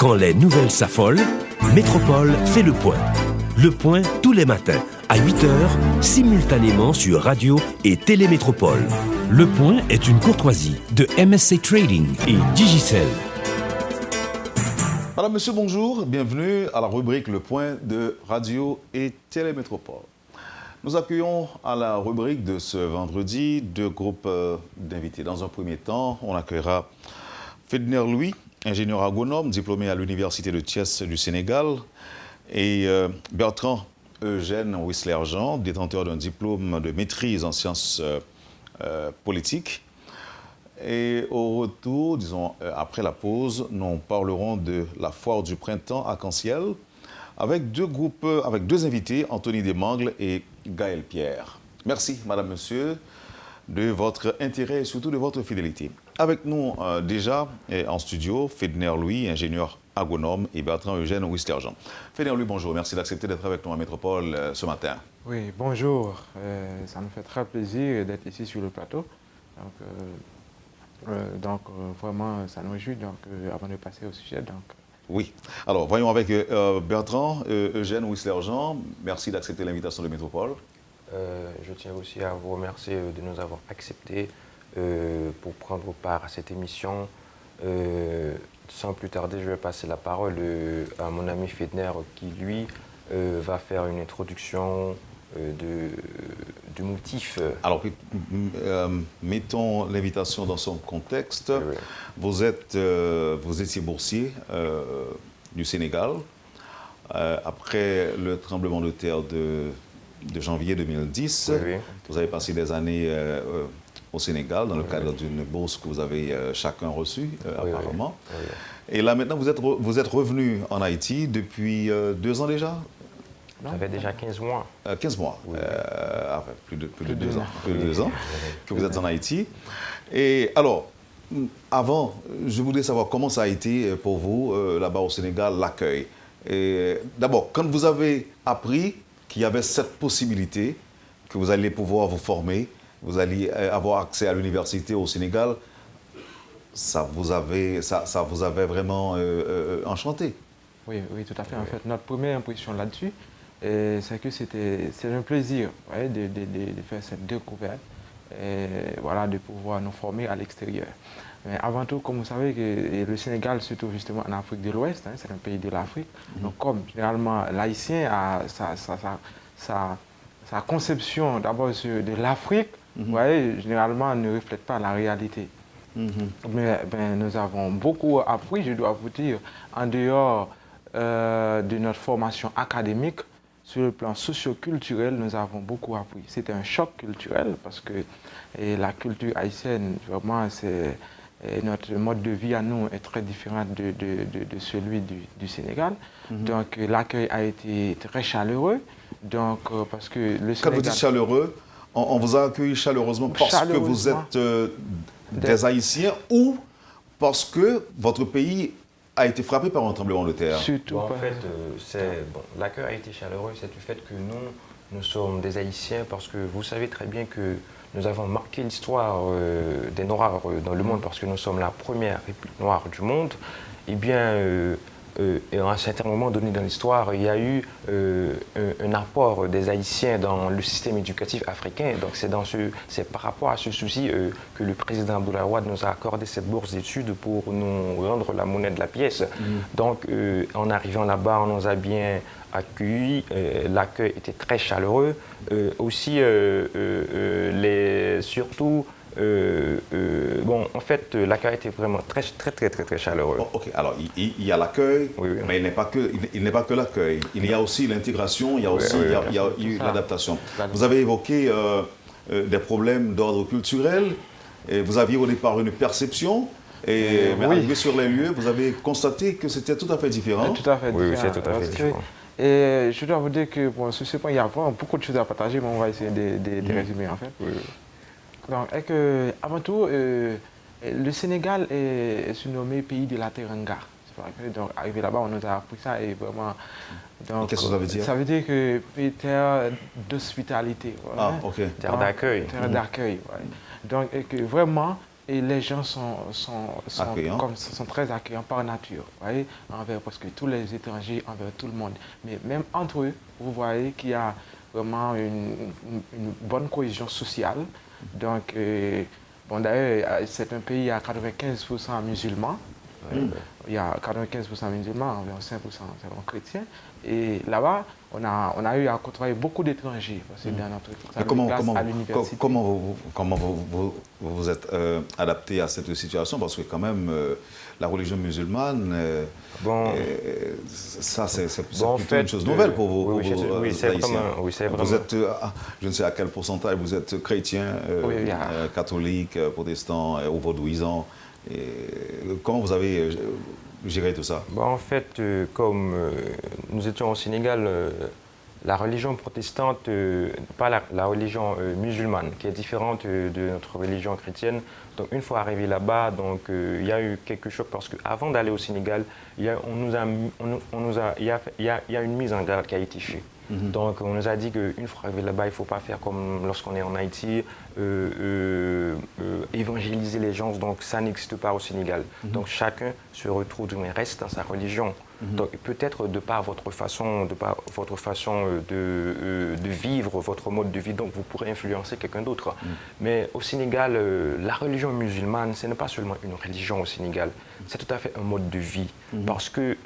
Quand les nouvelles s'affolent, Métropole fait le point. Le point tous les matins, à 8h, simultanément sur Radio et Télémétropole. Le point est une courtoisie de MSC Trading et Digicel. Madame, Monsieur, bonjour. Bienvenue à la rubrique Le Point de Radio et Télémétropole. Nous accueillons à la rubrique de ce vendredi deux groupes d'invités. Dans un premier temps, on accueillera Fedner Louis, ingénieur agronome, diplômé à l'Université de Thiès du Sénégal, et Bertrand Eugène Whistler-Jean, détenteur d'un diplôme de maîtrise en sciences politiques. Et au retour, disons après la pause, nous parlerons de la foire du printemps Arc-en-Ciel avec deux invités, Anthony Desmangles et Gaël Pierre. Merci, Madame, Monsieur, de votre intérêt et surtout de votre fidélité. Avec nous déjà en studio, Fedner Louis, ingénieur agronome, et Bertrand Eugène Whistler-Jean. Fedner Louis, bonjour. Merci d'accepter d'être avec nous à Métropole ce matin. Oui, bonjour. Ça me fait très plaisir d'être ici sur le plateau. Donc, vraiment, ça nous réjouit. Avant de passer au sujet, Oui. Alors, voyons avec Bertrand Eugène Whistler-Jean. Merci d'accepter l'invitation de Métropole. Je tiens aussi à vous remercier de nous avoir acceptés pour prendre part à cette émission. Sans plus tarder, je vais passer la parole à mon ami Fedner qui, lui, va faire une introduction du motif. Alors, mettons l'invitation dans son contexte. Oui. Vous étiez boursier du Sénégal. Après le tremblement de terre de janvier 2010, Oui. vous avez passé des années au Sénégal dans le cadre d'une bourse que vous avez chacun reçue, apparemment. Oui. Et là, maintenant, vous êtes revenu en Haïti depuis 2 ans déjà? Ça fait déjà 15 mois. 15 mois, Oui. plus de 2 ans, plus de 2 ans que vous êtes en Haïti. Et alors, avant, je voudrais savoir comment ça a été pour vous, là-bas au Sénégal, l'accueil. D'abord, quand vous avez appris qu'il y avait cette possibilité, que vous alliez pouvoir vous former, vous alliez avoir accès à l'université au Sénégal, ça vous avait vraiment enchanté? Oui, tout à fait. En fait, notre première impression là-dessus, c'est que c'est un plaisir de faire cette découverte et voilà, de pouvoir nous former à l'extérieur. Mais avant tout, comme vous savez, que le Sénégal se trouve justement en Afrique de l'Ouest, c'est un pays de l'Afrique. Donc comme généralement l'Haïtien a sa conception d'abord de l'Afrique, vous voyez, généralement ne reflète pas la réalité. Mais nous avons beaucoup appris, je dois vous dire, en dehors de notre formation académique. Sur le plan socio-culturel, nous avons beaucoup appris. C'était un choc culturel parce que la culture haïtienne, vraiment, notre mode de vie à nous est très différent de celui du Sénégal. Donc l'accueil a été très chaleureux. Donc, parce que le Sénégal... Quand vous dites chaleureux, on vous a accueilli chaleureusement parce que vous êtes des Haïtiens ou parce que votre pays a été frappé par un tremblement de terre? Surtout En fait, l'accueil a été chaleureux, c'est du fait que nous sommes des Haïtiens parce que vous savez très bien que nous avons marqué l'histoire des Noirs dans le monde parce que nous sommes la première république noire du monde. Eh bien, à un certain moment donné dans l'histoire, il y a eu un apport des Haïtiens dans le système éducatif africain. Donc c'est par rapport à ce souci que le président Abdoulaye Wade nous a accordé cette bourse d'études pour nous rendre la monnaie de la pièce. Donc en arrivant là-bas, on nous a bien accueillis, l'accueil était très chaleureux. Aussi, surtout, en fait, l'accueil était vraiment très chaleureux. Ok, alors il y a l'accueil, Oui. mais il n'est pas que l'accueil. Il y a aussi l'intégration, il y a aussi l'adaptation. Vous avez évoqué des problèmes d'ordre culturel. Et vous aviez au départ une perception, mais arrivé sur les lieux, vous avez constaté que c'était tout à fait différent. Tout à fait différent. Oui, c'est tout à fait différent. Et je dois vous dire que sur ce point, il y a vraiment beaucoup de choses à partager, mais on va essayer de résumer en fait. Oui. Donc, avant tout, le Sénégal est surnommé pays de la Teranga. Donc, arrivé là-bas, on nous a appris ça et vraiment. Qu'est-ce que ça veut dire? Ça veut dire que terre d'hospitalité. Ah, ok. Terre d'accueil. Terre d'accueil, ouais. Donc, et que vraiment, et les gens sont accueillants. sont très accueillants par nature, vous voyez, envers presque tous les étrangers, envers tout le monde. Mais même entre eux, vous voyez qu'il y a vraiment une bonne cohésion sociale. Donc, bon, d'ailleurs, c'est un pays à 95% musulmans. Il y a 95% musulmans, environ 5% seront chrétiens. Et là-bas, on a eu à côtoyer beaucoup d'étrangers. Dans notre à l'université. Comment vous vous êtes adapté à cette situation? Parce que quand même, la religion musulmane, ça c'est plutôt une chose nouvelle pour vous. Oui, c'est vraiment. Vous êtes, je ne sais à quel pourcentage, vous êtes chrétien, catholique, protestant ou vaudouisant. Comment vous avez géré tout ça? En fait, comme nous étions au Sénégal, la religion protestante, pas la religion musulmane, qui est différente de notre religion chrétienne. Donc une fois arrivé là-bas, il y a eu quelque chose parce qu'avant d'aller au Sénégal, il y a une mise en garde qui a été faite. Donc on nous a dit qu'une fois arrivé là-bas, il ne faut pas faire comme lorsqu'on est en Haïti, évangéliser les gens, donc ça n'existe pas au Sénégal. Donc chacun se retrouve, reste dans sa religion. Donc peut-être de par votre façon, de vivre, votre mode de vie, donc vous pourrez influencer quelqu'un d'autre. Mais au Sénégal, la religion musulmane, ce n'est pas seulement une religion au Sénégal, c'est tout à fait un mode de vie. Parce que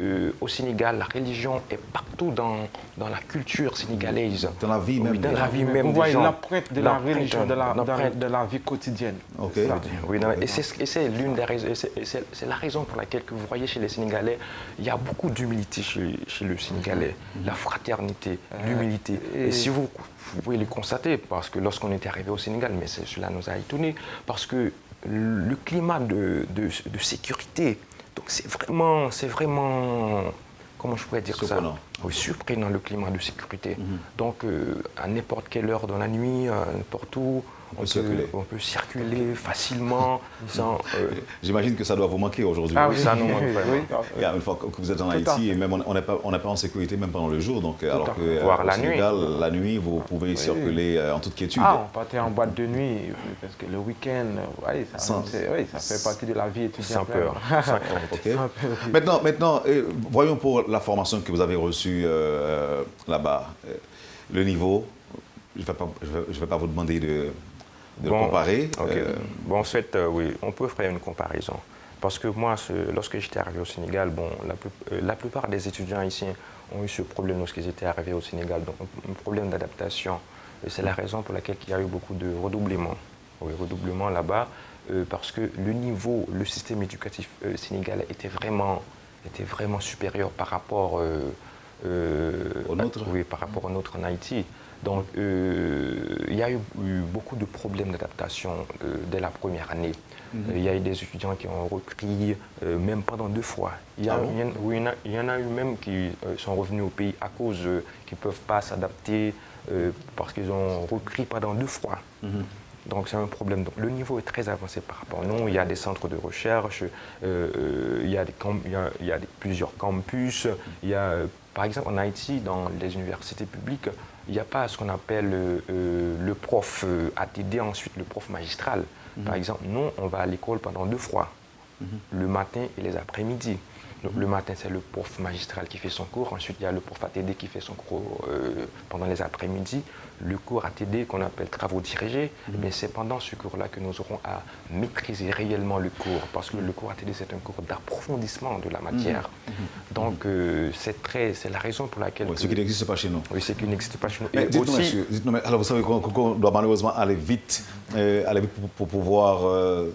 au Sénégal, la religion est partout dans la culture sénégalaise. Dans la vie même. Oui, dans la vie même. Vous voyez l'empreinte de la religion, de la vie quotidienne. Okay. Oui, et c'est l'une des raisons, c'est la raison pour laquelle que vous voyez chez les Sénégalais, il y a beaucoup d'humilité chez le Sénégalais, la fraternité, l'humilité. Et si vous pouvez le constater, parce que lorsqu'on était arrivé au Sénégal, mais cela nous a étonnés, parce que le climat de sécurité, donc c'est vraiment, comment je pourrais dire surprenant. Ça? Oui, surprenant le climat de sécurité. Donc à n'importe quelle heure de la nuit, n'importe où, on peut circuler facilement. J'imagine que ça doit vous manquer aujourd'hui. Ah oui, ça nous manque vraiment. Une fois que vous êtes en Haïti, et même on n'est pas en sécurité même pendant le jour, donc alors que voire au Sénégal, la nuit, vous pouvez circuler en toute quiétude. On partait en boîte de nuit, parce que le week-end, ça fait partie de la vie étudiante. Sans peur. Okay. Maintenant, voyons pour la formation que vous avez reçue là-bas. Le niveau, je ne vais pas vous demander de comparer. En fait, oui, on peut faire une comparaison. Parce que moi, lorsque j'étais arrivé au Sénégal, la plupart des étudiants haïtiens ont eu ce problème lorsqu'ils étaient arrivés au Sénégal, donc un problème d'adaptation. Et c'est la raison pour laquelle il y a eu beaucoup de redoublements. Oui, redoublements là-bas, parce que le système éducatif sénégalais était vraiment supérieur par rapport au nôtre. Oui, par rapport au nôtre en Haïti. Donc, il y a eu beaucoup de problèmes d'adaptation dès la première année. Il y a eu des étudiants qui ont repris même pendant 2 fois. Il y en a eu même qui sont revenus au pays à cause qu'ils ne peuvent pas s'adapter parce qu'ils ont repris pendant 2 fois. Donc c'est un problème. Donc, le niveau est très avancé par rapport à nous. Il y a des centres de recherche, il y a plusieurs campus. Par exemple, en Haïti, dans les universités publiques, il n'y a pas ce qu'on appelle le prof ATD, ensuite le prof magistral. Par exemple, nous, on va à l'école pendant 2 fois, le matin et les après-midi. Donc, le matin, c'est le prof magistral qui fait son cours. Ensuite, il y a le prof ATD qui fait son cours pendant les après-midi. Le cours ATD qu'on appelle travaux dirigés, mais c'est pendant ce cours-là que nous aurons à maîtriser réellement le cours. Parce que le cours ATD, c'est un cours d'approfondissement de la matière. Donc, c'est la raison pour laquelle... Ce qui n'existe pas chez nous. Oui, ce qui n'existe pas chez nous. Mais dites-nous, alors vous savez qu'on doit malheureusement aller vite pour pouvoir...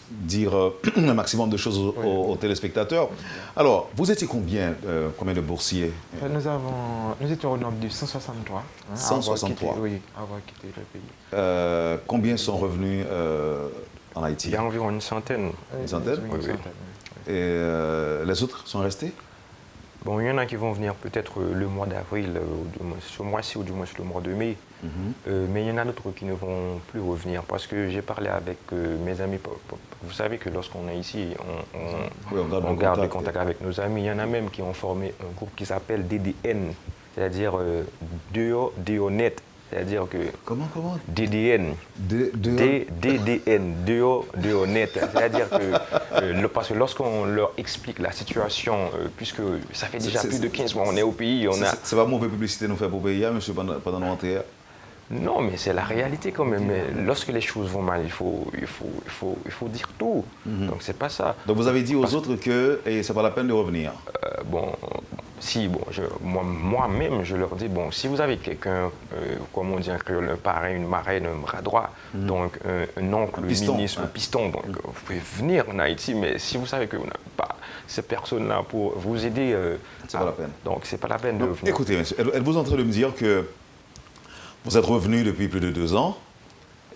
dire un maximum de choses aux téléspectateurs. Alors, vous étiez combien de boursiers? Nous étions au nombre de 163. 163. Avoir quitté le pays. Combien sont revenus en Haïti? Il y a environ une centaine. Une centaine? Oui. Et les autres sont restés? Bon, il y en a qui vont venir peut-être le mois d'avril, ce mois-ci ou du moins le mois de mai. Mais il y en a d'autres qui ne vont plus revenir parce que j'ai parlé avec mes amis. Vous savez que lorsqu'on est ici, on garde le contact avec nos amis. Il y en a même qui ont formé un groupe qui s'appelle DDN, c'est-à-dire Deo Net. c'est-à-dire que... Comment DDN. DDN, Deo net. C'est-à-dire que, parce que lorsqu'on leur explique la situation, puisque ça fait déjà plus de 15 mois, on est au pays, on a... C'est pas mauvaise publicité nous faire pour payer, monsieur, pendant nos rentrées. Non, mais c'est la réalité quand même. Mais lorsque les choses vont mal, il faut dire tout. Donc c'est pas ça. Donc vous avez dit aux autres que c'est pas la peine de revenir. Moi-même, je leur dis, si vous avez quelqu'un, comme on dit en créole, un parrain, une marraine, un bras droit, donc un oncle, un ministre, un piston, donc vous pouvez venir en Haïti, mais si vous savez que vous n'avez pas ces personnes-là pour vous aider, c'est pas la peine. Donc c'est pas la peine de venir. Écoutez, monsieur, êtes-vous en train de me dire que vous êtes revenu depuis plus de 2 ans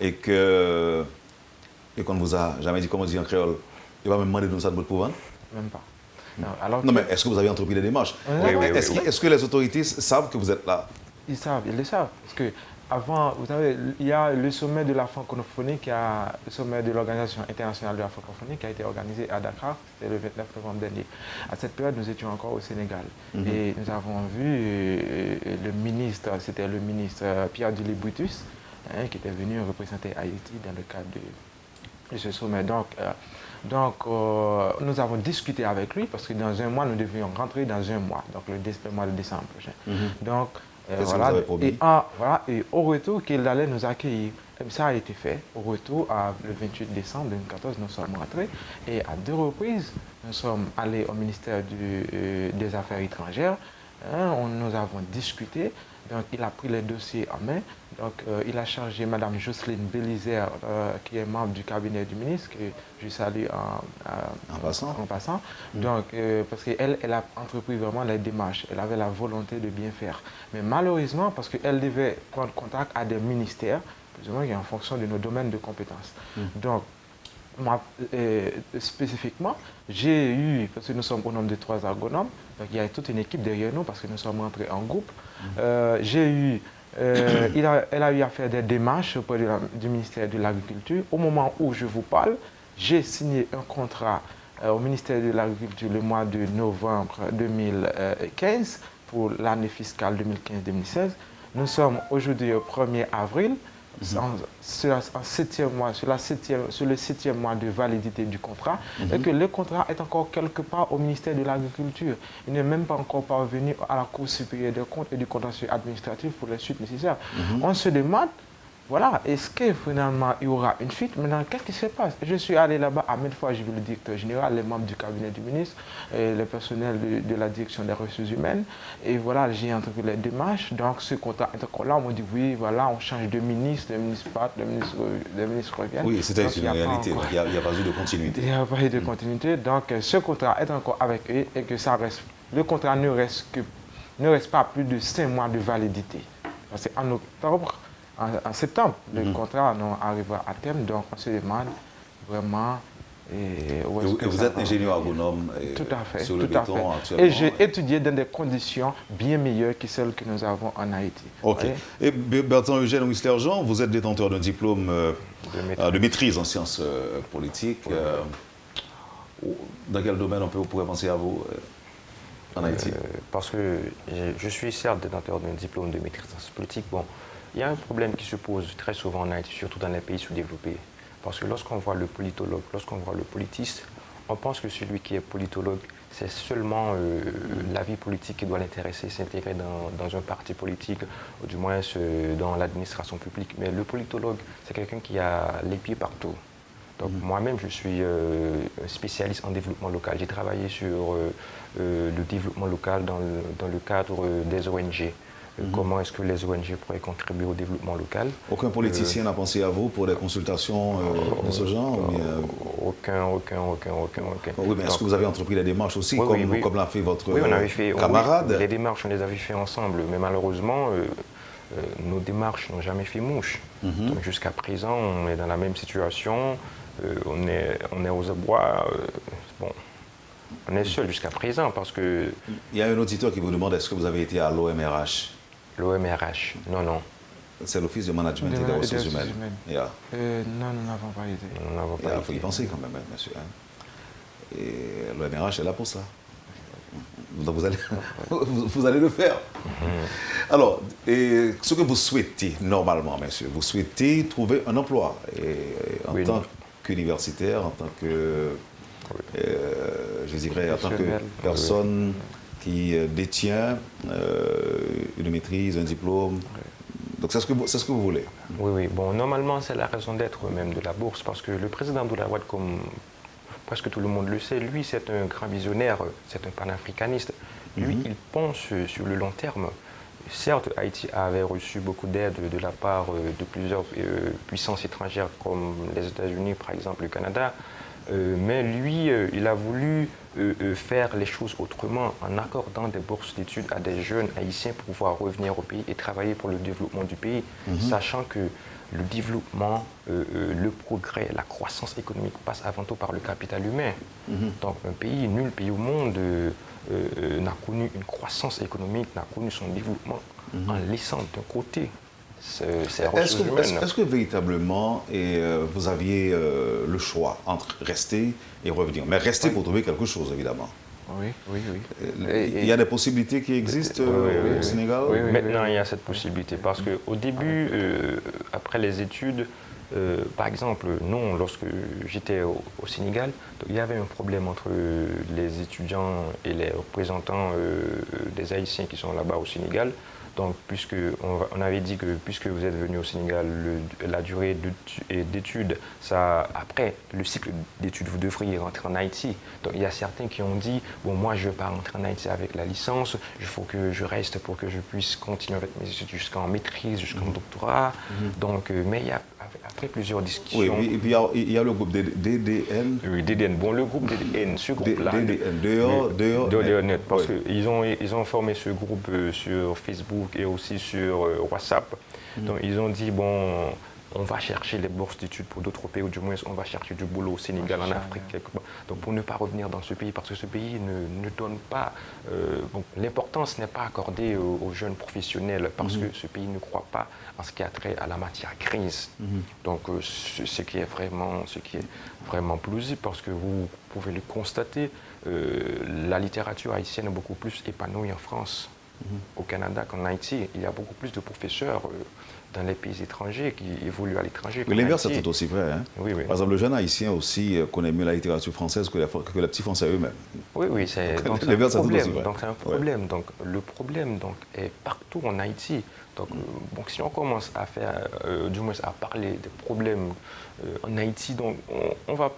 et qu'on ne vous a jamais dit, comme on dit en créole, il va même demander de nous ça de votre pouvoir? Même pas. Non, mais est-ce que vous avez entrepris des démarches? Oui. Est-ce que les autorités savent que vous êtes là? Ils le savent. Parce que avant, vous savez, il y a le sommet de la francophonie, le sommet de l'Organisation internationale de la francophonie qui a été organisé à Dakar, c'était le 29 novembre dernier. À cette période, nous étions encore au Sénégal. Et nous avons vu le ministre, c'était le ministre Pierre Dili Brutus, qui était venu représenter Haïti dans le cadre de ce sommet. Donc, nous avons discuté avec lui parce que dans un mois, nous devions rentrer dans un mois, donc le mois de décembre prochain. Donc, voilà, et au retour, qu'il allait nous accueillir. Ça a été fait. Au retour, le 28 décembre 2014, nous sommes rentrés. Et à 2 reprises, nous sommes allés au ministère des Affaires étrangères. Nous avons discuté. Donc, il a pris les dossiers en main. Donc, il a chargé Mme Jocelyne Bélizer, qui est membre du cabinet du ministre, que je salue en passant. Donc, parce qu'elle a entrepris vraiment les démarches. Elle avait la volonté de bien faire. Mais malheureusement, parce qu'elle devait prendre contact à des ministères, plus ou moins en fonction de nos domaines de compétences. Donc, moi, spécifiquement, j'ai eu, parce que nous sommes au nombre de 3 ergonomes, donc il y a toute une équipe derrière nous parce que nous sommes rentrés en groupe. Elle a eu à faire des démarches auprès du ministère de l'Agriculture. Au moment où je vous parle, j'ai signé un contrat au ministère de l'Agriculture le mois de novembre 2015 pour l'année fiscale 2015-2016. Nous sommes aujourd'hui au 1er avril. Sur le 7e mois de validité du contrat, et que le contrat est encore quelque part au ministère de l'Agriculture. Il n'est même pas encore parvenu à la Cour supérieure des comptes et du contentieux administratif pour les suites nécessaires. On se demande, voilà, est-ce que finalement il y aura une fuite? Maintenant, qu'est-ce qui se passe? Je suis allé là-bas à 1000 fois, j'ai vu le directeur général, les membres du cabinet du ministre, et le personnel de la direction des ressources humaines. Et voilà, j'ai entrepris les démarches. Donc, ce contrat est encore là. On m'a dit, oui, voilà, on change de ministre, le ministre part, le ministre revient. Oui, c'était une réalité. Il n'y a pas eu de continuité. Il n'y a pas eu de continuité. Donc, ce contrat est encore avec eux et que ça reste. Le contrat ne reste pas plus de 5 mois de validité. Parce qu'en octobre, en septembre, le contrat arrivera à terme, donc on se demande vraiment... Et vous êtes ingénieur agronome sur le béton actuellement. Et j'ai étudié dans des conditions bien meilleures que celles que nous avons en Haïti. Ok. Et Bertrand Eugène Whistler-Jean, vous êtes détenteur d'un diplôme de maîtrise en sciences politiques. Dans quel domaine on pourrait penser à vous en Haïti? Parce que je suis certes détenteur d'un diplôme de maîtrise en sciences politiques. Bon, il y a un problème qui se pose très souvent en Haïti, surtout dans les pays sous-développés. Parce que lorsqu'on voit le politologue, lorsqu'on voit le politiste, on pense que celui qui est politologue, c'est seulement la vie politique qui doit l'intéresser, s'intégrer dans un parti politique, ou du moins dans l'administration publique. Mais le politologue, c'est quelqu'un qui a les pieds partout. Donc moi-même, je suis spécialiste en développement local. J'ai travaillé sur le développement local dans le cadre des ONG. Comment est-ce que les ONG pourraient contribuer au développement local? Aucun politicien n'a pensé à vous pour des consultations de ce genre? Aucun. Oui, mais est-ce que vous avez entrepris les démarches aussi, comme l'a fait votre camarade? Oui, les démarches, on les avait fait ensemble, mais malheureusement, nos démarches n'ont jamais fait mouche. Donc jusqu'à présent, on est dans la même situation, on est aux abois. On est seul jusqu'à présent parce que... Il y a un auditeur qui vous demande est-ce que vous avez été à l'OMRH? L'OMRH, non. C'est l'Office de Management et des Ressources Humaines. Non, nous n'avons pas été. Il faut y penser quand même, monsieur. Et l'OMRH est là pour ça. Donc vous allez le faire. Alors, et ce que vous souhaitez normalement, monsieur, vous souhaitez trouver un emploi en tant qu'universitaire, en tant que, je dirais, en tant que personne qui détient une maîtrise, un diplôme. Donc c'est ce que vous voulez. Oui. Bon, normalement, c'est la raison d'être même de la bourse, parce que le président Abdoulaye Wade, comme presque tout le monde le sait, lui, c'est un grand visionnaire, c'est un panafricaniste. Lui, il pense sur le long terme. Certes, Haïti avait reçu beaucoup d'aide de la part de plusieurs puissances étrangères comme les États-Unis, par exemple le Canada, mais lui, il a voulu faire les choses autrement en accordant des bourses d'études à des jeunes haïtiens pour pouvoir revenir au pays et travailler pour le développement du pays, sachant que le développement, le progrès, la croissance économique passe avant tout par le capital humain. Donc un pays, nul pays au monde n'a connu une croissance économique, n'a connu son développement en laissant d'un côté ces ressources humaines. Est-ce que véritablement vous aviez le choix entre rester et revenir? Mais rester pour trouver quelque chose, évidemment. Oui. Il y a des possibilités qui existent au Sénégal? Oui. Maintenant, il y a cette possibilité parce qu'au début, après les études, par exemple, non, lorsque j'étais au Sénégal, il y avait un problème entre les étudiants et les représentants des Haïtiens qui sont là-bas au Sénégal. Donc, on avait dit que puisque vous êtes venu au Sénégal, la durée d'études, après le cycle d'études, vous devriez rentrer en Haïti. Donc, il y a certains qui ont dit, bon, moi, je ne veux pas rentrer en Haïti avec la licence, il faut que je reste pour que je puisse continuer avec mes études jusqu'en maîtrise, jusqu'en doctorat. Donc, mais il y a après plusieurs discussions. Oui, et puis il y a le groupe DDN. Oui, DDN. Bon, le groupe DDN, ce groupe-là. DDN, dehors net. Parce qu'ils ont formé ce groupe sur Facebook et aussi sur WhatsApp. Donc, ils ont dit, bon, on va chercher les bourses d'études pour d'autres pays, ou du moins, on va chercher du boulot au Sénégal, en Afrique, quelque part. Donc, pour ne pas revenir dans ce pays, parce que ce pays ne donne pas. L'importance n'est pas accordée aux jeunes professionnels, parce que ce pays ne croit pas en ce qui a trait à la matière grise. Donc, ce qui est vraiment plausible, parce que vous pouvez le constater, la littérature haïtienne est beaucoup plus épanouie en France, au Canada qu'en Haïti. Il y a beaucoup plus de professeurs dans les pays étrangers qui évoluent à l'étranger. Mais l'inverse est tout aussi vrai. Hein? Oui. Par exemple, le jeune haïtien aussi connaît mieux la littérature française que les petits Français eux-mêmes. Oui, c'est un problème. Donc, c'est un problème. Donc, le problème est partout en Haïti. Donc, si on commence à faire, du moins à parler des problèmes en Haïti, donc on va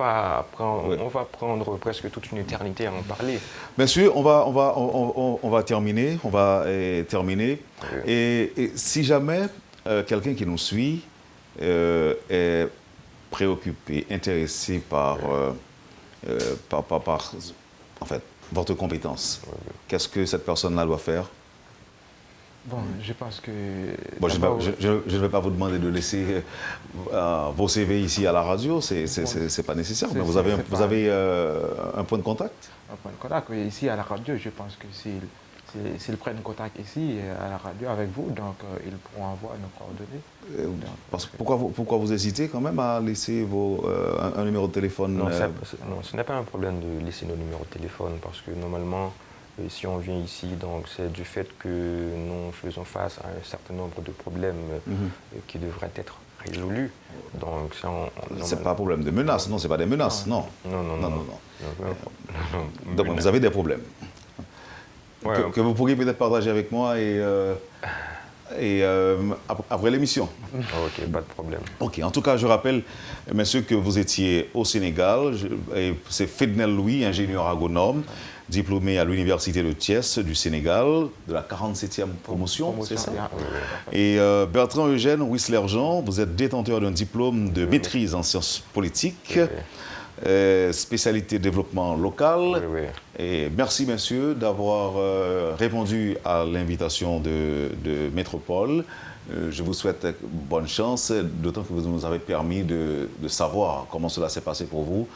prendre presque toute une éternité à en parler. Monsieur, on va terminer. Et si jamais quelqu'un qui nous suit est préoccupé, intéressé par en fait, votre compétence, qu'est-ce que cette personne-là doit faire? Bon, je pense que... Bon, je ne vais pas vous demander de laisser vos CV ici à la radio, c'est pas nécessaire, mais vous avez un point de contact? Un point de contact, oui. Ici à la radio, je pense que s'ils prennent contact ici à la radio avec vous, donc ils pourront avoir nos coordonnées. Pourquoi vous hésitez quand même à laisser un numéro de téléphone? Non, ce n'est pas un problème de laisser nos numéros de téléphone, parce que normalement, si on vient ici, donc c'est du fait que nous faisons face à un certain nombre de problèmes qui devraient être résolus. Donc, c'est pas un problème de menace, non, c'est pas des menaces, non. Non. Donc, vous avez des problèmes que vous pourriez peut-être partager avec moi et après l'émission. Ok, pas de problème. Ok, en tout cas, je rappelle, messieurs, que vous étiez au Sénégal. C'est Fednel Louis, ingénieur agronome, diplômé à l'Université de Thiès du Sénégal, de la 47e promotion, c'est ça? Et Bertrand Eugène Whistler-Jean, vous êtes détenteur d'un diplôme de maîtrise en sciences politiques, spécialité développement local. Et merci, messieurs, d'avoir répondu à l'invitation de Métropole. Je vous souhaite bonne chance, d'autant que vous nous avez permis de savoir comment cela s'est passé pour vous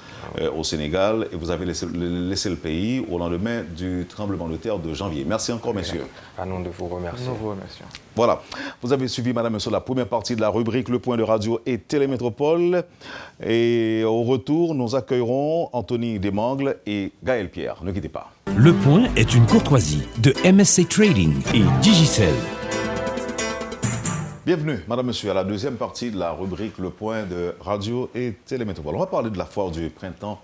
au Sénégal. Et vous avez laissé le pays au lendemain du tremblement de terre de janvier. Merci encore, messieurs. À nous de vous remercier. Nous vous remercions. Voilà. Vous avez suivi, madame, monsieur, la première partie de la rubrique Le Point de Radio et Télémétropole. Et au retour, nous accueillerons Anthony Desmangles et Gaël Pierre. Ne quittez pas. Le Point est une courtoisie de MSC Trading et Digicel. Bienvenue, madame, monsieur, à la deuxième partie de la rubrique Le Point de Radio et Télémétropole. On va parler de la foire du printemps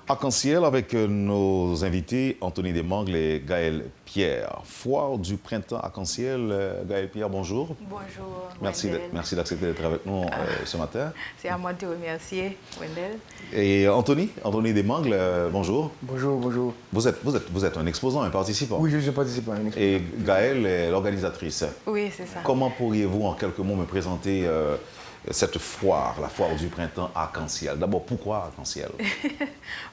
Arc-en-Ciel avec nos invités Anthony Desmangles et Gaël Pierre. Foire du printemps Arc-en-Ciel. Gaël Pierre, bonjour. Bonjour, Merci d'accepter d'être avec nous ce matin. C'est à moi de te remercier, Wendell. Et Anthony Desmangles, bonjour. Bonjour, bonjour. Vous êtes un exposant, un participant. Oui, je suis participant. Et Gaël est l'organisatrice. Oui, c'est ça. Comment pourriez-vous en quelques mots me présenter cette foire, la foire du printemps Arc-en-Ciel? D'abord, pourquoi Arc-en-Ciel?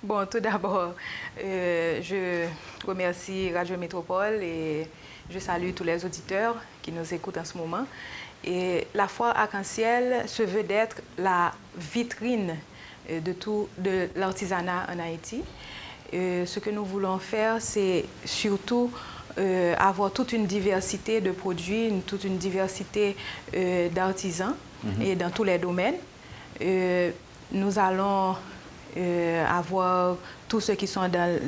Bon, tout d'abord, je remercie Radio Métropole et je salue tous les auditeurs qui nous écoutent en ce moment. Et la foire Arc-en-Ciel se veut d'être la vitrine de l'artisanat en Haïti. Ce que nous voulons faire, c'est surtout avoir toute une diversité de produits, toute une diversité d'artisans et dans tous les domaines. Nous allons avoir tous ceux qui sont dans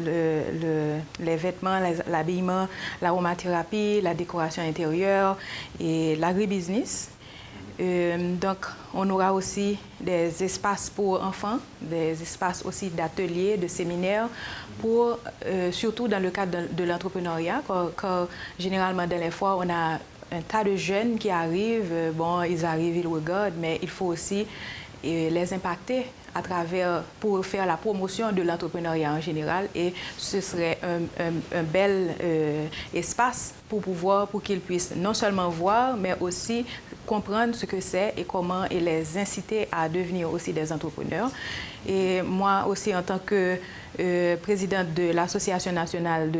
les vêtements, l'habillement, l'aromathérapie, la décoration intérieure et l'agribusiness. Donc, on aura aussi des espaces pour enfants, des espaces aussi d'ateliers, de séminaires, pour, surtout dans le cadre de l'entrepreneuriat, car généralement dans les foires, on a un tas de jeunes qui arrivent, ils arrivent, ils regardent, mais il faut aussi les impacter à travers, pour faire la promotion de l'entrepreneuriat en général, et ce serait un bel espace pour qu'ils puissent non seulement voir, mais aussi comprendre ce que c'est et comment, et les inciter à devenir aussi des entrepreneurs. Et moi aussi, en tant que présidente de l'Association nationale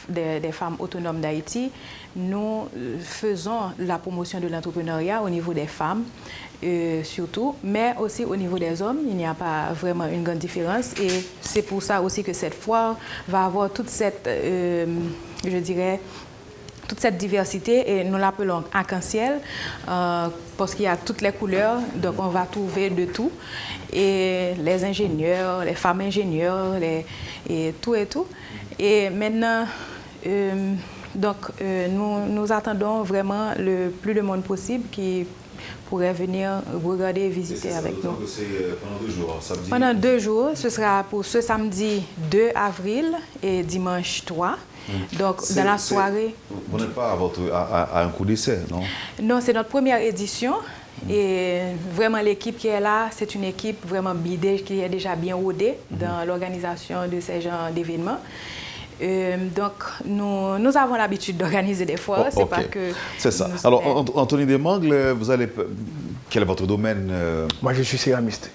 des femmes autonomes d'Haïti, nous faisons la promotion de l'entrepreneuriat au niveau des femmes, surtout, mais aussi au niveau des hommes. Il n'y a pas vraiment une grande différence, et c'est pour ça aussi que cette foire va avoir toute cette, je dirais, toute cette diversité, et nous l'appelons arc-en-ciel parce qu'il y a toutes les couleurs, donc on va trouver de tout, et les ingénieurs, les femmes ingénieurs, et tout. Et maintenant, nous attendons vraiment le plus de monde possible qui pourrait venir regarder et visiter avec nous. C'est pendant 2 jours, samedi. Pendant 2 jours, ce sera pour ce samedi 2 avril et dimanche 3. Donc, dans la soirée... Vous n'êtes pas à un coup d'essai, non? Non, c'est notre première édition. Et vraiment, l'équipe qui est là, c'est une équipe vraiment bidée, qui est déjà bien rodée dans l'organisation de ces genres d'événements. Donc, nous avons l'habitude d'organiser des foires. C'est pas que... C'est ça. Alors, Anthony Desmangles, quel est votre domaine? Moi, je suis céramiste.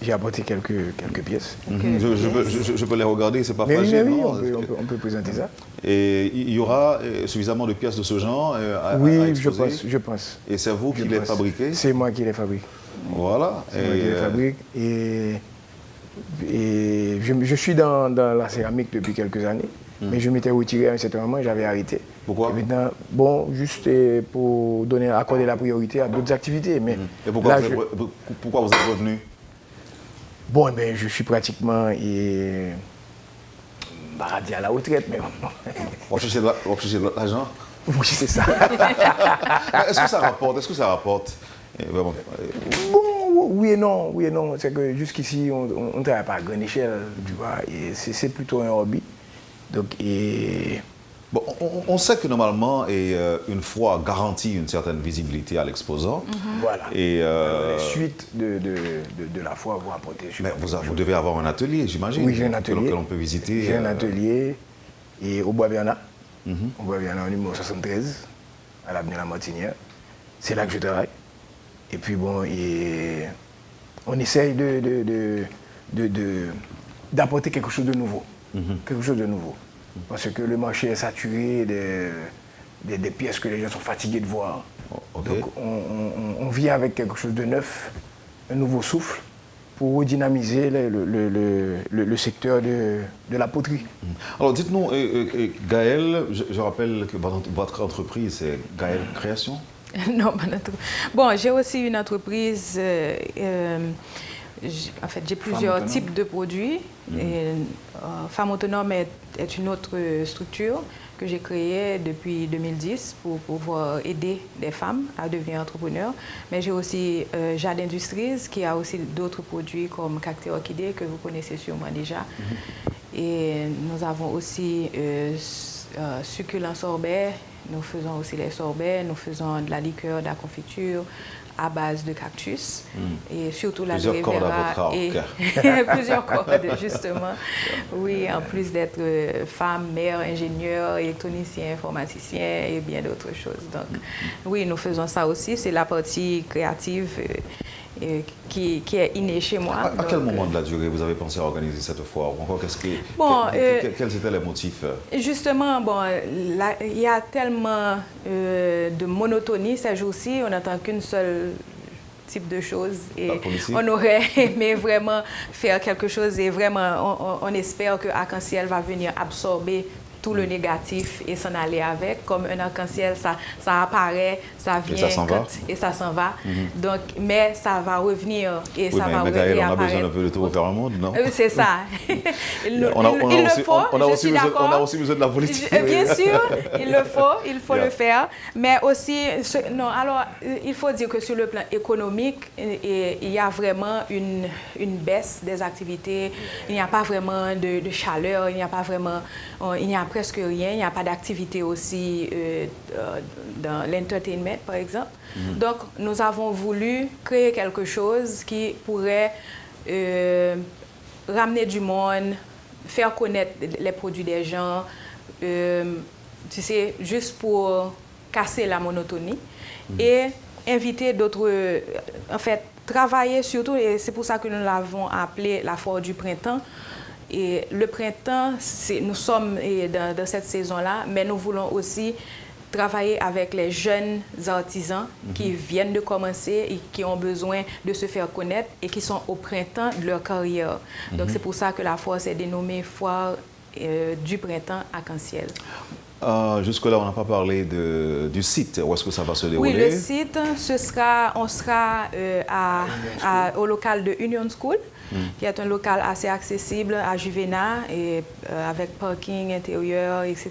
J'ai apporté quelques pièces. Je peux les regarder, c'est pas fragile, oui, non? on peut présenter ça. Et il y aura suffisamment de pièces de ce genre à oui, exposer? je pense. Et c'est vous qui les fabriquez? C'est moi qui les fabrique. Voilà. C'est moi qui les fabrique. Et je suis dans la céramique depuis quelques années, mais je m'étais retiré à un certain moment, j'avais arrêté. Pourquoi? Et maintenant, juste pour accorder la priorité à d'autres activités. Mais et pourquoi vous êtes revenu? Bon, je suis pratiquement baradé à la retraite. Mais... On cherche de l'argent? Oui, c'est ça. Est-ce que ça rapporte? Bon, oui et non. C'est que jusqu'ici, on ne travaille pas à grande échelle, tu vois, et c'est plutôt un hobby. Donc, Bon, on sait que normalement, une foire garantit une certaine visibilité à l'exposant. Voilà. Et les suites de la foire vont apporter. Mais vous devez avoir un atelier, j'imagine. Oui, j'ai un atelier. Que l'on peut visiter. J'ai un atelier et au Bois-Viana. Au Bois-Viana, au numéro 73, à l'avenue La Martinière. C'est là que je travaille. Et puis bon, on essaye d'apporter quelque chose de nouveau. Quelque chose de nouveau. Parce que le marché est saturé des pièces que les gens sont fatigués de voir. Donc on vient avec quelque chose de neuf, un nouveau souffle, pour redynamiser le secteur de la poterie. Alors dites-nous, Gaël, je rappelle que votre entreprise, c'est Gaël Création? Non, bon, j'ai aussi une entreprise j'ai plusieurs types de produits. Femme Autonome est une autre structure que j'ai créée depuis 2010 pour pouvoir aider des femmes à devenir entrepreneurs. Mais j'ai aussi Jade Industries qui a aussi d'autres produits comme Cactus Orchidée que vous connaissez sûrement déjà. Et nous avons aussi Succulent Sorbet. Nous faisons aussi les sorbets, nous faisons de la liqueur, de la confiture à base de cactus et surtout la plusieurs cordes à votre arc. Et plusieurs cordes, justement. Oui, en plus d'être femme, mère, ingénieur, électronicien, informaticien et bien d'autres choses. Donc, oui, nous faisons ça aussi. C'est la partie créative qui est innée chez moi. À quel moment de la durée vous avez pensé à organiser cette foire? Encore, quels étaient les motifs? Justement, il y a tellement de monotonie ces jours-ci, on n'entend qu'une seule type de choses et on aurait aimé vraiment faire quelque chose et vraiment on espère que Arc-en-Ciel va venir absorber tout le négatif et s'en aller avec. Comme un arc-en-ciel, ça apparaît, ça vient et ça s'en va. Donc, mais ça va revenir et ça va revenir. On a besoin un peu de tout refaire le monde, non? C'est ça. On a aussi besoin de la politique. Bien sûr, il faut le faire. Mais aussi, il faut dire que sur le plan économique, il y a vraiment une baisse des activités. Il n'y a pas vraiment de chaleur, il n'y a presque rien, il n'y a pas d'activité aussi dans l'entertainment, par exemple. Donc, nous avons voulu créer quelque chose qui pourrait ramener du monde, faire connaître les produits des gens, tu sais, juste pour casser la monotonie et inviter d'autres, en fait, travailler surtout, et c'est pour ça que nous l'avons appelé la foire du printemps. Et le printemps, nous sommes dans cette saison-là, mais nous voulons aussi travailler avec les jeunes artisans qui viennent de commencer et qui ont besoin de se faire connaître et qui sont au printemps de leur carrière. Donc c'est pour ça que la foire s'est dénommée Foire du printemps Arc-en-Ciel. Jusque-là, on n'a pas parlé du site. Où est-ce que ça va se dérouler? Oui, le site, on sera au local de Union School, qui est un local assez accessible à Juvena, et, avec parking intérieur, etc.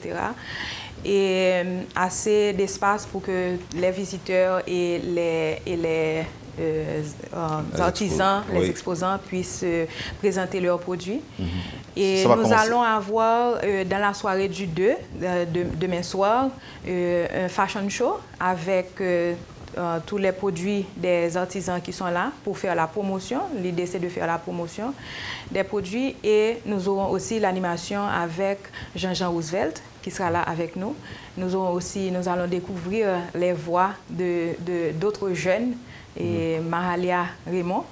Et assez d'espace pour que les visiteurs et les artisans, les exposants puissent présenter leurs produits. Et nous allons avoir dans la soirée du 2, demain soir, un fashion show avec tous les produits des artisans qui sont là pour faire la promotion. L'idée, c'est de faire la promotion des produits. Et nous aurons aussi l'animation avec Jean-Jean Roosevelt, qui sera là avec nous. Nous allons découvrir les voix d'autres jeunes, et Mahalia Raymond,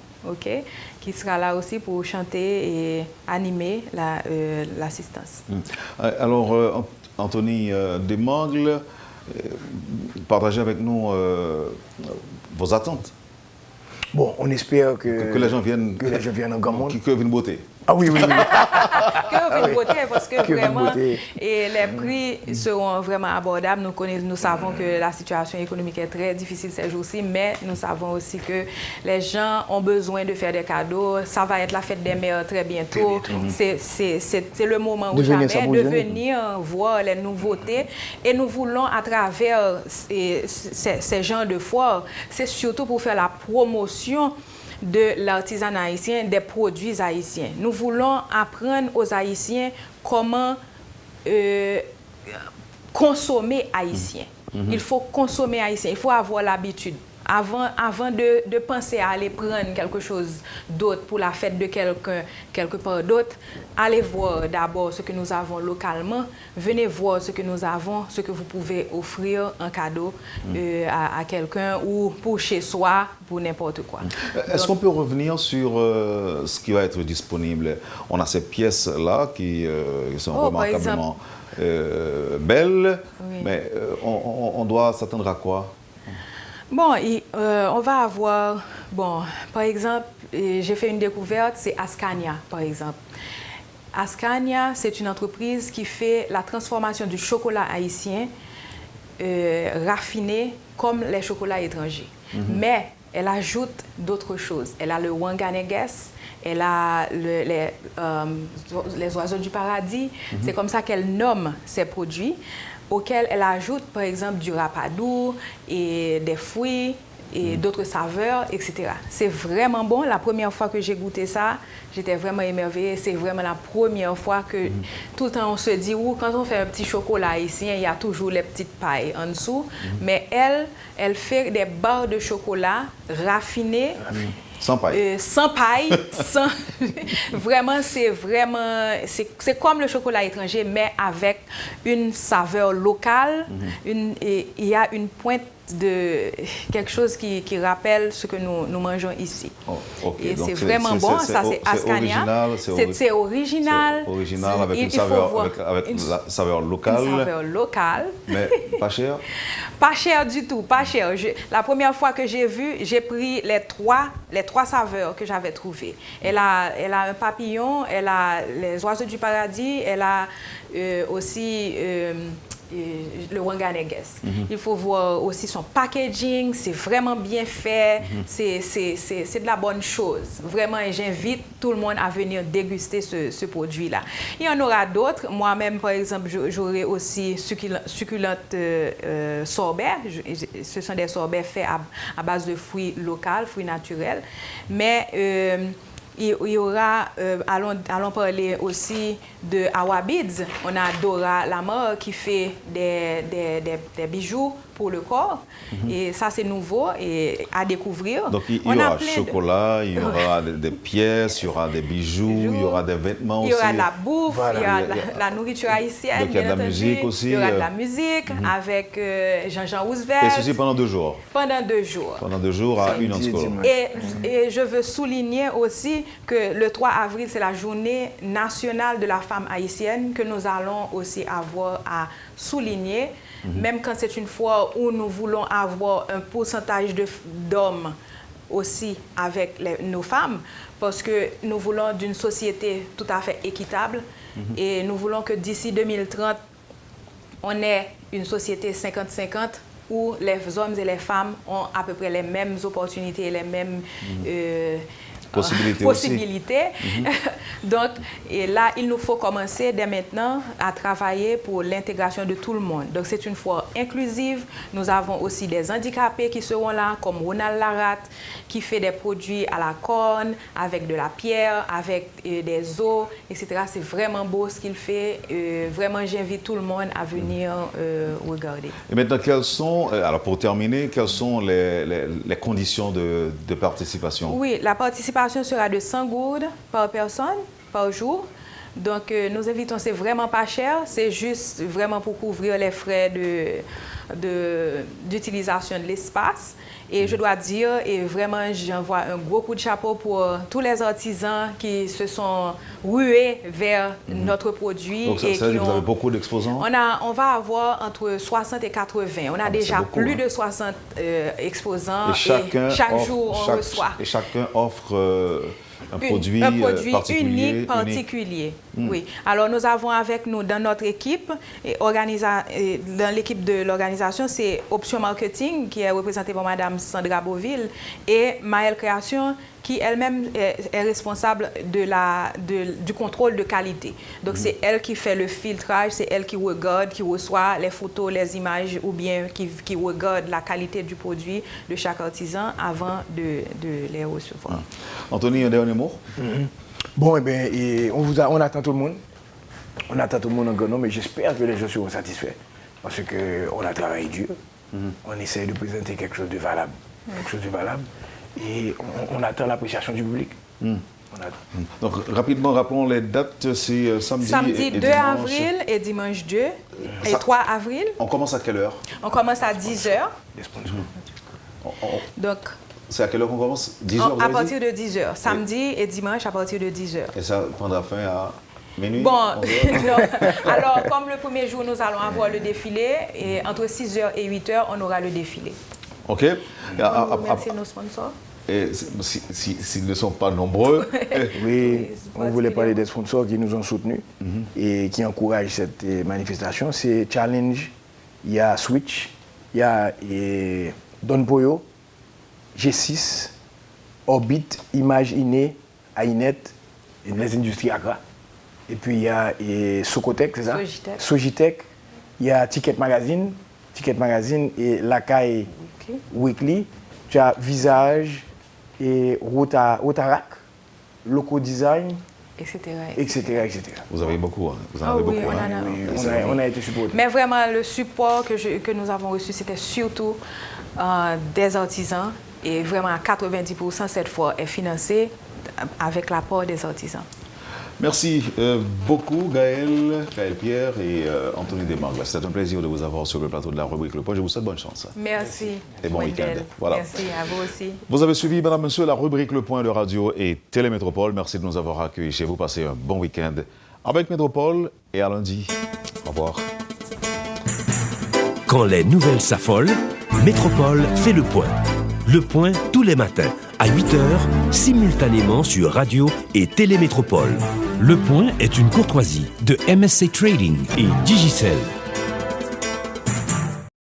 qui sera là aussi pour chanter et animer l'assistance. Alors, Anthony Desmangles, partagez avec nous vos attentes. Bon, on espère que les gens viennent en grand monde. Que viennent beauté. Ah oui. Que viennent beauté, parce que vraiment, et les prix seront vraiment abordables. Nous savons que la situation économique est très difficile ces jours-ci, mais nous savons aussi que les gens ont besoin de faire des cadeaux. Ça va être la fête des mères très bientôt. C'est le moment où jamais de venir voir les nouveautés. Et nous voulons, à travers ces genres de foires, c'est surtout pour faire la promotion de l'artisanat haïtien, des produits haïtiens. Nous voulons apprendre aux Haïtiens comment consommer haïtien. Il faut consommer haïtien, il faut avoir l'habitude. Avant de penser à aller prendre quelque chose d'autre pour la fête de quelqu'un, quelque part d'autre, allez voir d'abord ce que nous avons localement, venez voir ce que nous avons, ce que vous pouvez offrir en cadeau à quelqu'un ou pour chez soi, pour n'importe quoi. Est-ce qu'on peut revenir sur ce qui va être disponible? On a ces pièces-là qui sont remarquablement belles, mais on doit s'attendre à quoi? Bon, on va avoir, par exemple, j'ai fait une découverte, c'est Ascania, par exemple. Ascania, c'est une entreprise qui fait la transformation du chocolat haïtien raffiné comme les chocolats étrangers. Mais elle ajoute d'autres choses. Elle a le wanganeges, elle a les oiseaux du paradis. C'est comme ça qu'elle nomme ses produits, auxquels elle ajoute par exemple du rapadou et des fruits et d'autres saveurs, etc. C'est vraiment bon. La première fois que j'ai goûté ça, j'étais vraiment émerveillée. C'est vraiment la première fois que tout le temps on se dit, quand on fait un petit chocolat haïtien, il y a toujours les petites pailles en dessous. Mais elle fait des barres de chocolat raffinées. Sans paille. Sans paille. Vraiment, c'est comme le chocolat étranger, mais avec une saveur locale. Il y a une pointe de quelque chose qui rappelle ce que nous mangeons ici. Et c'est vraiment bon, ça c'est Ascania. C'est original. C'est original avec une saveur locale. Une saveur locale. Mais pas cher? Pas cher du tout, pas cher. La première fois que j'ai vu, j'ai pris les trois saveurs que j'avais trouvées. Elle a un papillon, elle a les oiseaux du paradis, elle a aussi le wanganeges. Il faut voir aussi son packaging, c'est vraiment bien fait, c'est de la bonne chose. Vraiment, et j'invite tout le monde à venir déguster ce produit-là. Il y en aura d'autres. Moi-même, par exemple, j'aurai aussi succulentes sorbets. Ce sont des sorbets faits à base de fruits locaux, fruits naturels. Mais il y aura, allons parler aussi de Awa Beads. On a Dora Lamar qui fait des bijoux pour le corps. Et ça, c'est nouveau et à découvrir. Donc, il y aura chocolat, il y aura des pièces, il y aura des bijoux, il y aura des vêtements aussi. Il y aura de la bouffe, il y aura la nourriture haïtienne. Donc, il y a de la musique aussi. Il y aura de la musique avec Jean-Jean Roosevelt. Et ceci pendant 2 jours. Pendant 2 jours. Pendant 2 jours à une School. Et je veux souligner aussi que le 3 avril, c'est la journée nationale de la femme haïtienne que nous allons aussi avoir à souligner. Même quand c'est une fois où nous voulons avoir un pourcentage d'hommes aussi avec nos femmes, parce que nous voulons d'une société tout à fait équitable et nous voulons que d'ici 2030, on ait une société 50-50 où les hommes et les femmes ont à peu près les mêmes opportunités, les mêmes possibilités. Donc, et là, il nous faut commencer dès maintenant à travailler pour l'intégration de tout le monde. Donc, c'est une foire inclusive. Nous avons aussi des handicapés qui seront là, comme Ronald Larat, qui fait des produits à la corne, avec de la pierre, avec des os, etc. C'est vraiment beau ce qu'il fait. Vraiment, j'invite tout le monde à venir regarder. Et maintenant, alors pour terminer, quelles sont les conditions de participation? Oui, la participation sera de 100 gourdes par personne, par jour. Donc, nous invitons, c'est vraiment pas cher, c'est juste vraiment pour couvrir les frais d'utilisation de l'espace. Et je dois dire, et vraiment, j'envoie un gros coup de chapeau pour tous les artisans qui se sont rués vers notre produit. Donc, ça veut dire que vous avez beaucoup d'exposants? On va avoir entre 60 et 80. On a déjà plus de 60 exposants. Et chaque jour, on reçoit. Et chacun offre un produit unique, particulier. Oui. Alors, nous avons avec nous dans notre équipe, dans l'équipe de l'organisation, c'est Option Marketing, qui est représentée par Mme Sandra Beauville, et Maëlle Création, qui elle-même est responsable du contrôle de qualité. Donc, c'est elle qui fait le filtrage, c'est elle qui regarde, qui reçoit les photos, les images, ou bien qui regarde la qualité du produit de chaque artisan avant de les recevoir. Anthony, un dernier mot? Bon, eh bien, on attend tout le monde. On attend tout le monde en grand nombre, mais j'espère que les gens seront satisfaits. Parce qu'on a travaillé dur. On essaie de présenter quelque chose de valable. Et on attend l'appréciation du public. Donc, rapidement, rappelons les dates. C'est samedi 2 avril et dimanche 2 et 3 avril. On commence à quelle heure? On commence à 10 h. Donc, c'est à quelle heure qu'on commence? 10 h? À partir de 10 h. Samedi et dimanche à partir de 10 h. Et ça prendra fin à minuit? Bon, non. Alors, comme le premier jour, nous allons avoir le défilé, et entre 6 h et 8 h, on aura le défilé. OK. On remercie nos sponsors. Et s'ils ne sont pas nombreux. Oui, on voulait parler des sponsors qui nous ont soutenus et qui encouragent cette manifestation. C'est Challenge, il y a Switch, il y a Don Pollo, G6, Orbit, Image Iné, Ainet, et les industries Accra. Et puis il y a Socotec, c'est ça? Sogitech. Il y a Ticket Magazine et Lacaille Weekly. Tu as Visage et Rotarac, Loco Design, etc. Vous avez beaucoup, hein? Vous en avez beaucoup. On a été supportés. Mais vraiment, le support que nous avons reçu, c'était surtout des artisans. Et vraiment, à 90% cette fois est financé avec l'apport des artisans. Merci beaucoup, Gaël Pierre et Anthony Desmangles. C'est un plaisir de vous avoir sur le plateau de la rubrique Le Point. Je vous souhaite bonne chance. Merci. Et bon week-end. Voilà. Merci à vous aussi. Vous avez suivi, mesdames, messieurs, la rubrique Le Point de Radio et Télémétropole. Merci de nous avoir accueillis chez vous. Passez un bon week-end avec Métropole et à lundi. Au revoir. Quand les nouvelles s'affolent, Métropole fait le point. Le point tous les matins à 8h, simultanément sur Radio et Télémétropole. Le point est une courtoisie de MSC Trading et Digicel.